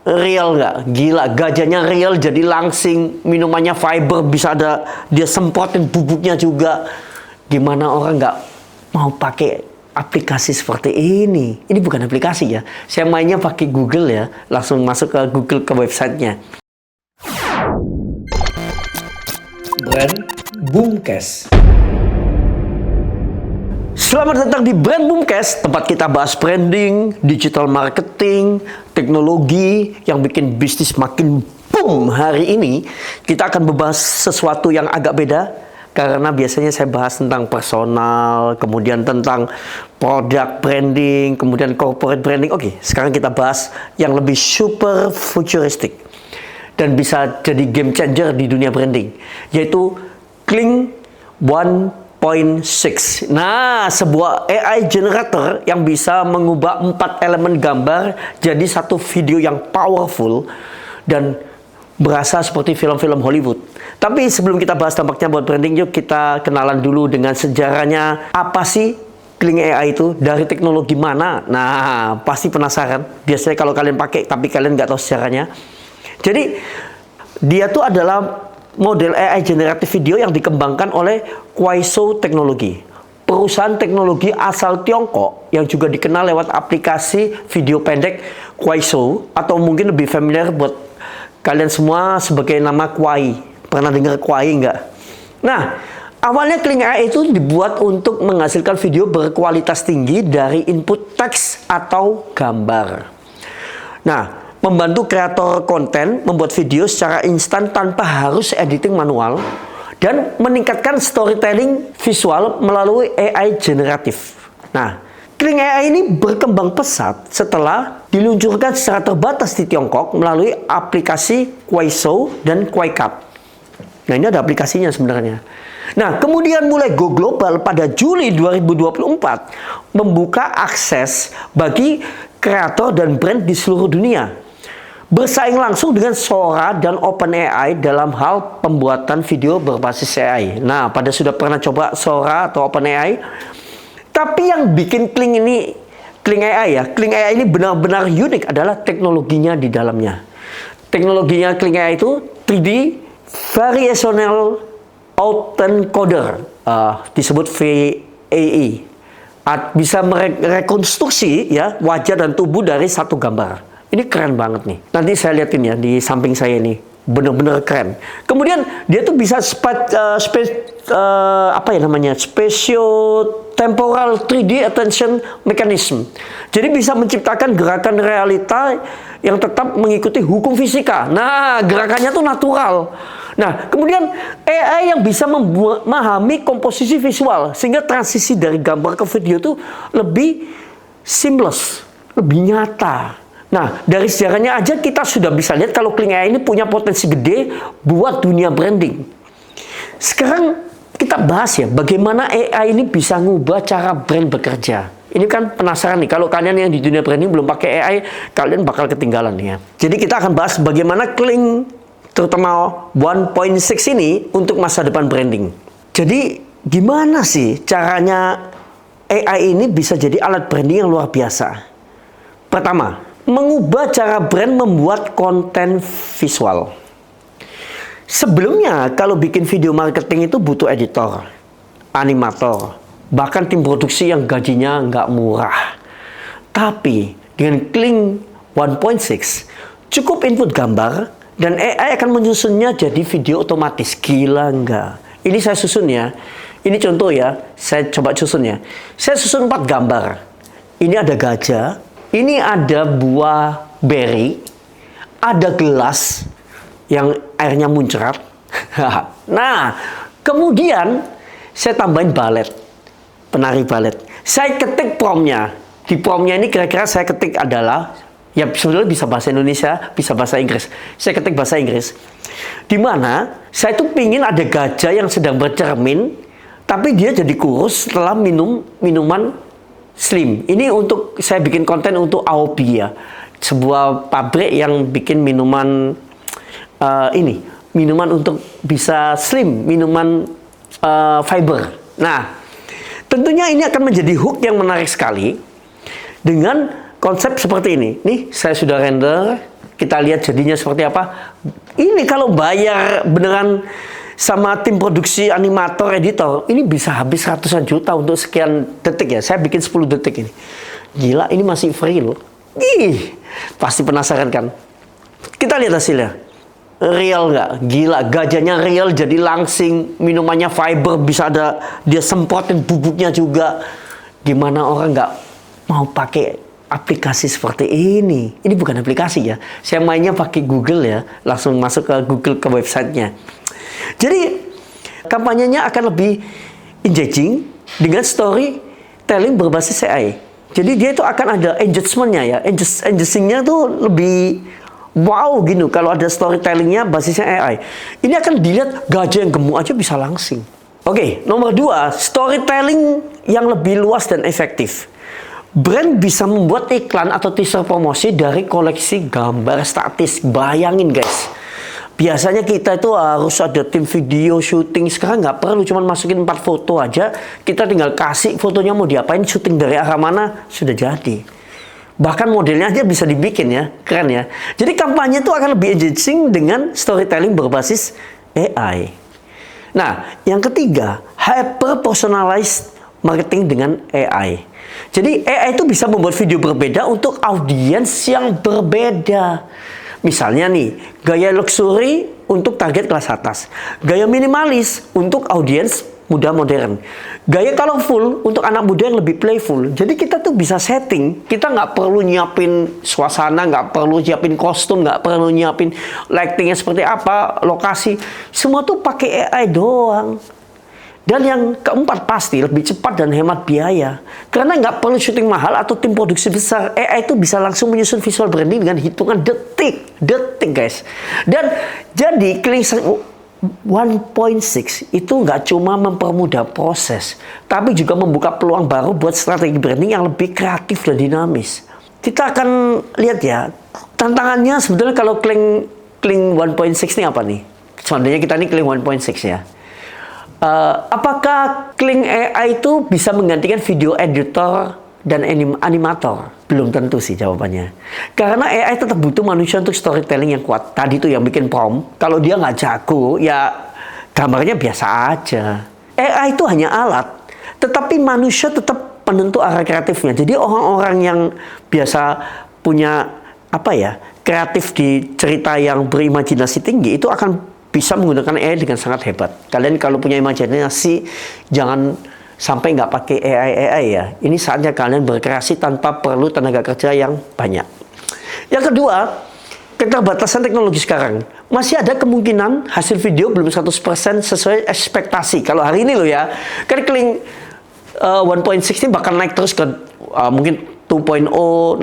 Real nggak? Gila, gajahnya real jadi langsing, minumannya fiber, bisa ada dia semprotin bubuknya juga. Gimana orang nggak mau pakai aplikasi seperti ini? Ini bukan aplikasi ya, saya mainnya pakai Google ya, langsung masuk ke Google ke websitenya. Brand Boomcast. Selamat datang di Brand Boomcast, tempat kita bahas branding, digital marketing, teknologi yang bikin bisnis makin boom. Hari ini kita akan membahas sesuatu yang agak beda, karena biasanya saya bahas tentang personal, kemudian tentang product branding, kemudian corporate branding. Oke, sekarang kita bahas yang lebih super futuristic dan bisa jadi game changer di dunia branding, yaitu Kling 1.6. Nah, sebuah AI generator yang bisa mengubah 4 elemen gambar jadi satu video yang powerful dan berasa seperti film-film Hollywood. Tapi sebelum kita bahas dampaknya buat branding, yuk kita kenalan dulu dengan sejarahnya. Apa sih Kling AI itu? Dari teknologi mana? Nah, pasti penasaran. Biasanya kalau kalian pakai tapi kalian nggak tahu sejarahnya. Jadi, dia tuh adalah model AI generatif video yang dikembangkan oleh Kuaishou Technology, perusahaan teknologi asal Tiongkok yang juga dikenal lewat aplikasi video pendek Kuaishou, atau mungkin lebih familiar buat kalian semua sebagai nama Kwai. Pernah dengar Kwai nggak? Nah, awalnya Kling AI itu dibuat untuk menghasilkan video berkualitas tinggi dari input teks atau gambar. Nah, membantu kreator konten membuat video secara instan tanpa harus editing manual, dan meningkatkan storytelling visual melalui AI generatif. Nah, Kling AI ini berkembang pesat setelah diluncurkan secara terbatas di Tiongkok melalui aplikasi Kuaishou dan Kuaicap. Nah, ini ada aplikasinya sebenarnya. Nah, kemudian mulai go global pada Juli 2024, membuka akses bagi kreator dan brand di seluruh dunia, bersaing langsung dengan Sora dan OpenAI dalam hal pembuatan video berbasis AI. Nah, pada sudah pernah coba Sora atau OpenAI? Tapi yang bikin Kling AI ini benar-benar unik adalah teknologinya di dalamnya. Teknologinya Kling AI itu 3D Variational Autoencoder, disebut VAE. Bisa merekonstruksi ya wajah dan tubuh dari satu gambar. Ini keren banget nih. Nanti saya liatin ya di samping saya ini, bener-bener keren. Kemudian dia tuh bisa spatio-temporal 3D attention mechanism. Jadi bisa menciptakan gerakan realita yang tetap mengikuti hukum fisika. Nah, gerakannya tuh natural. Nah, kemudian AI yang bisa memahami komposisi visual sehingga transisi dari gambar ke video tuh lebih seamless, lebih nyata. Nah, dari sejarahnya aja kita sudah bisa lihat kalau Kling AI ini punya potensi gede buat dunia branding. Sekarang kita bahas ya, bagaimana AI ini bisa ngubah cara brand bekerja. Ini kan penasaran nih, kalau kalian yang di dunia branding belum pakai AI, kalian bakal ketinggalan ya. Jadi kita akan bahas bagaimana Kling, terutama 1.6 ini untuk masa depan branding. Jadi gimana sih caranya AI ini bisa jadi alat branding yang luar biasa? Pertama, mengubah cara brand membuat konten visual. Sebelumnya, kalau bikin video marketing itu butuh editor, animator, bahkan tim produksi yang gajinya nggak murah. Tapi, dengan Kling 1.6, cukup input gambar, dan AI akan menyusunnya jadi video otomatis. Gila nggak? Ini saya susun ya. Ini contoh ya, saya coba susun ya. Saya susun 4 gambar. Ini ada gajah, ini ada buah beri, ada gelas yang airnya muncrat. Nah, kemudian saya tambahin balet, penari balet. Saya ketik promptnya. Di promptnya ini kira-kira saya ketik adalah, ya sebenarnya bisa bahasa Indonesia, bisa bahasa Inggris. Saya ketik bahasa Inggris. Di mana saya tuh pingin ada gajah yang sedang bercermin, tapi dia jadi kurus setelah minum minuman Slim. Ini untuk saya bikin konten untuk Aobi ya, sebuah pabrik yang bikin minuman minuman untuk bisa slim, minuman fiber. Nah, tentunya ini akan menjadi hook yang menarik sekali dengan konsep seperti ini. Nih, saya sudah render. kita lihat jadinya seperti apa. Ini kalau bayar beneran sama tim produksi animator, editor, ini bisa habis ratusan juta untuk sekian detik ya. Saya bikin 10 detik ini. Gila, ini masih free loh. Ih, pasti penasaran kan? Kita lihat hasilnya. Real nggak? Gila, gajahnya real, jadi langsing, minumannya fiber, bisa ada dia semprotin bubuknya juga. Gimana orang nggak mau pakai aplikasi seperti ini? Ini bukan aplikasi ya. Saya mainnya pakai Google ya, langsung masuk ke Google ke websitenya. Jadi kampanyenya akan lebih engaging dengan storytelling berbasis AI. Jadi dia itu akan ada engagementnya ya, engagingnya tuh lebih wow gitu kalau ada storytellingnya basisnya AI. Ini akan dilihat gajah yang gemuk aja bisa langsing. Oke, nomor 2, storytelling yang lebih luas dan efektif. Brand bisa membuat iklan atau teaser promosi dari koleksi gambar statis. Bayangin guys, biasanya kita itu harus ada tim video syuting. Sekarang nggak perlu, cuma masukin 4 foto aja. Kita tinggal kasih fotonya mau diapain, syuting dari arah mana, sudah jadi. Bahkan modelnya aja bisa dibikin ya, keren ya. Jadi kampanye itu akan lebih engaging dengan storytelling berbasis AI. Nah, yang ketiga, hyper personalized marketing dengan AI. Jadi AI itu bisa membuat video berbeda untuk audiens yang berbeda. Misalnya nih, gaya luxury untuk target kelas atas, gaya minimalis untuk audiens muda modern, gaya colorful untuk anak muda yang lebih playful. Jadi kita tuh bisa setting, kita nggak perlu nyiapin suasana, nggak perlu nyiapin kostum, nggak perlu nyiapin lightingnya seperti apa, lokasi, semua tuh pakai AI doang. Dan yang keempat pasti lebih cepat dan hemat biaya. Karena nggak perlu syuting mahal atau tim produksi besar. AI itu bisa langsung menyusun visual branding dengan hitungan detik. Detik guys. Dan jadi Kling 1.6 itu nggak cuma mempermudah proses, tapi juga membuka peluang baru buat strategi branding yang lebih kreatif dan dinamis. Kita akan lihat ya, tantangannya sebetulnya kalau Kling 1.6 ini apa nih? Seandainya kita ini Kling 1.6 ya. Apakah Kling AI itu bisa menggantikan video editor dan animator? Belum tentu sih jawabannya. Karena AI tetap butuh manusia untuk storytelling yang kuat. Tadi tuh yang bikin prompt, kalau dia nggak jago, ya gambarnya biasa aja. AI itu hanya alat, tetapi manusia tetap penentu arah kreatifnya. Jadi orang-orang yang biasa punya kreatif di cerita yang berimajinasi tinggi itu akan bisa menggunakan AI dengan sangat hebat. Kalian kalau punya imajinasi, jangan sampai nggak pakai AI ya. Ini saatnya kalian berkreasi tanpa perlu tenaga kerja yang banyak. Yang kedua, keterbatasan teknologi sekarang. Masih ada kemungkinan hasil video belum 100% sesuai ekspektasi. Kalau hari ini loh ya, kan Kling 1.6 bakal naik terus ke mungkin 2.0,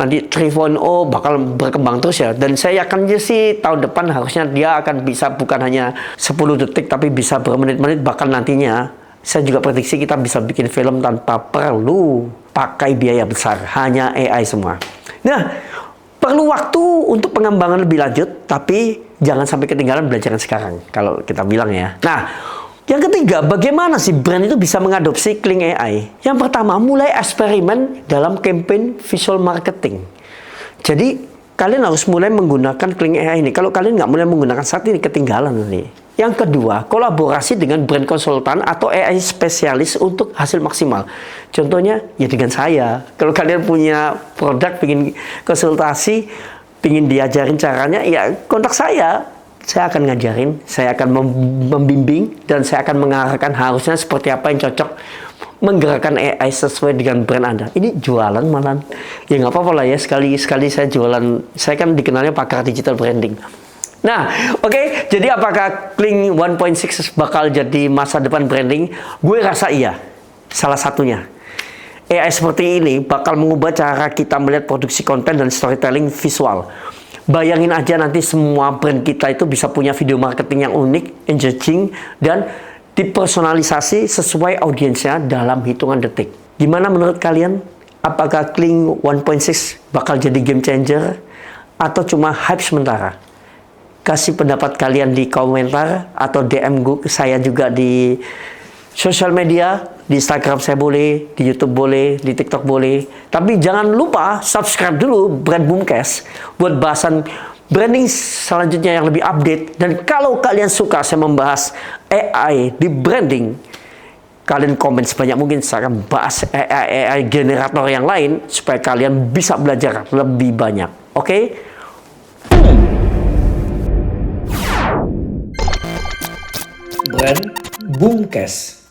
nanti 3.0 bakal berkembang terus ya. Dan saya yakin sih tahun depan harusnya dia akan bisa bukan hanya 10 detik tapi bisa bermenit-menit, bahkan nantinya saya juga prediksi kita bisa bikin film tanpa perlu pakai biaya besar, hanya AI semua. Nah, perlu waktu untuk pengembangan lebih lanjut, tapi jangan sampai ketinggalan belajar sekarang kalau kita bilang ya. Nah, yang ketiga, bagaimana sih brand itu bisa mengadopsi Kling AI? Yang pertama, mulai eksperimen dalam campaign visual marketing. Jadi, kalian harus mulai menggunakan Kling AI ini. Kalau kalian nggak mulai menggunakan saat ini, ketinggalan nih. Yang kedua, kolaborasi dengan brand konsultan atau AI spesialis untuk hasil maksimal. Contohnya, ya dengan saya. Kalau kalian punya produk, ingin konsultasi, ingin diajarin caranya, ya kontak saya. Saya akan ngajarin, saya akan membimbing, dan saya akan mengarahkan harusnya seperti apa yang cocok menggerakkan AI sesuai dengan brand Anda. Ini jualan malah. Ya nggak apa-apa lah ya, sekali-sekali saya jualan. Saya kan dikenalnya pakar digital branding. Nah, oke, jadi apakah Kling 1.6 bakal jadi masa depan branding? Gue rasa iya, salah satunya. AI seperti ini bakal mengubah cara kita melihat produksi konten dan storytelling visual. Bayangin aja nanti semua brand kita itu bisa punya video marketing yang unik, engaging, dan dipersonalisasi sesuai audiensnya dalam hitungan detik. Gimana menurut kalian? Apakah Kling 1.6 bakal jadi game changer atau cuma hype sementara? Kasih pendapat kalian di komentar atau DM gue, saya juga di sosial media, di Instagram saya boleh, di YouTube boleh, di TikTok boleh. Tapi jangan lupa subscribe dulu Brand Boomcast buat bahasan branding selanjutnya yang lebih update. Dan kalau kalian suka saya membahas AI di branding, kalian komen sebanyak mungkin. Saya akan bahas AI generator yang lain supaya kalian bisa belajar lebih banyak. Oke? Brand Boomcast.